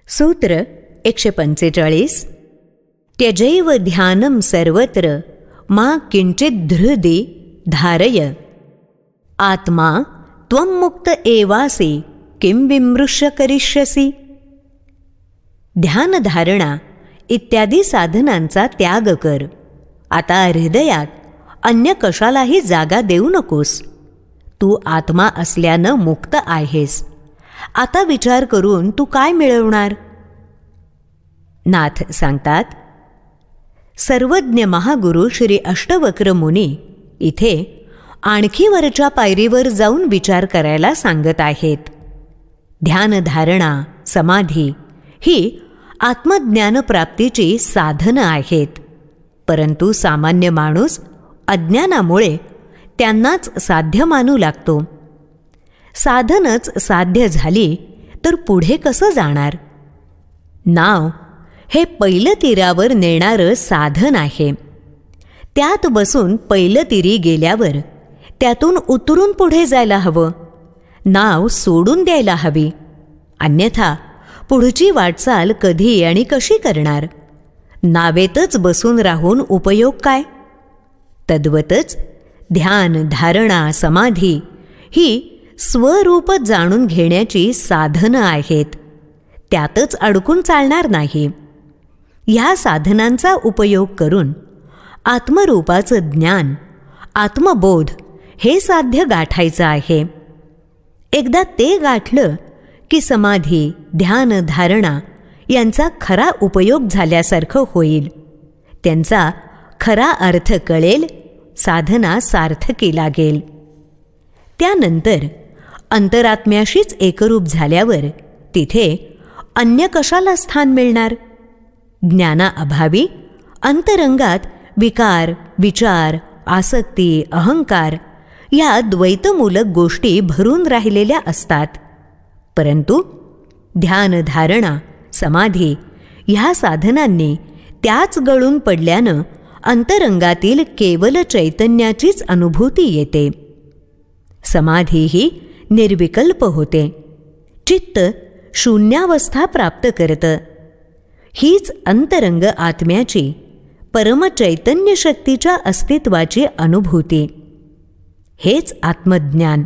सूत्र 145. त्यजैव ध्यानं सर्वत्र मा किंचित धृदी धारय. आत्मा त्वं मुक्त एवासी किं विमृश्य करिष्यसि. ध्यानधारणा इत्यादी साधनांचा त्याग कर. आता हृदयात अन्य कशालाही जागा देऊ नकोस. तू आत्मा असल्यानं मुक्त आहेस. आता विचार करून तू काय मिळवणार. नाथ सांगतात, सर्वज्ञ महागुरु श्री अष्टवक्र मुनी इथे आणखी वरच्या पायरीवर जाऊन विचार करायला सांगत आहेत. ध्यानधारणा समाधी ही आत्मज्ञानप्राप्तीची साधनं आहेत. परंतु सामान्य माणूस अज्ञानामुळे त्यांनाच साध्य मानू लागतो. साधनच साध्य झाली तर पुढे कसं जाणार. नाव हे पहिलं तीरावर नेणारं साधन आहे. त्यात बसून पहिलं तीरी गेल्यावर त्यातून उतरून पुढे जायला हवं. नाव सोडून द्यायला हवी. अन्यथा पुढची वाटचाल कधी आणि कशी करणार. नावेतच बसून राहून उपयोग काय. तद्वतच ध्यान धारणा समाधी ही स्वरूप जाणून घेण्याची साधनं आहेत. त्यातच अडकून चालणार नाही. ह्या साधनांचा उपयोग करून आत्मरूपाचं ज्ञान आत्मबोध हे साध्य गाठायचं आहे. एकदा ते गाठलं की समाधी ध्यान धारणा यांचा खरा उपयोग झाल्यासारखं होईल. त्यांचा खरा अर्थ कळेल. साधना सार्थकी लागेल. त्यानंतर अंतरात्म्याशीच एकरूप झाल्यावर तिथे अन्य कशाला स्थान मिळणार. ज्ञानाअभावी अंतरंगात विकार विचार आसक्ती अहंकार या द्वैतमूलक गोष्टी भरून राहिलेल्या असतात. परंतु ध्यान धारणा समाधी ह्या साधनांनी त्याच गळून पडल्यानं अंतरंगातील केवल चैतन्याचीच अनुभूती येते. समाधी ही निर्विकल्प होते. चित्त शून्यावस्था प्राप्त करतं. हीच अंतरंग आत्म्याची परमचैतन्य शक्तीच्या अस्तित्वाची अनुभूती. हेच आत्मज्ञान.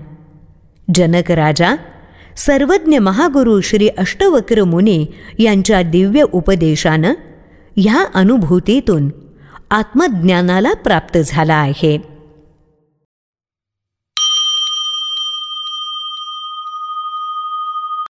जनक राजा सर्वज्ञ महागुरु श्री अष्टवक्र मुनी यांच्या दिव्य उपदेशानं ह्या अनुभूतीतून आत्मज्ञानाला प्राप्त झाला आहे.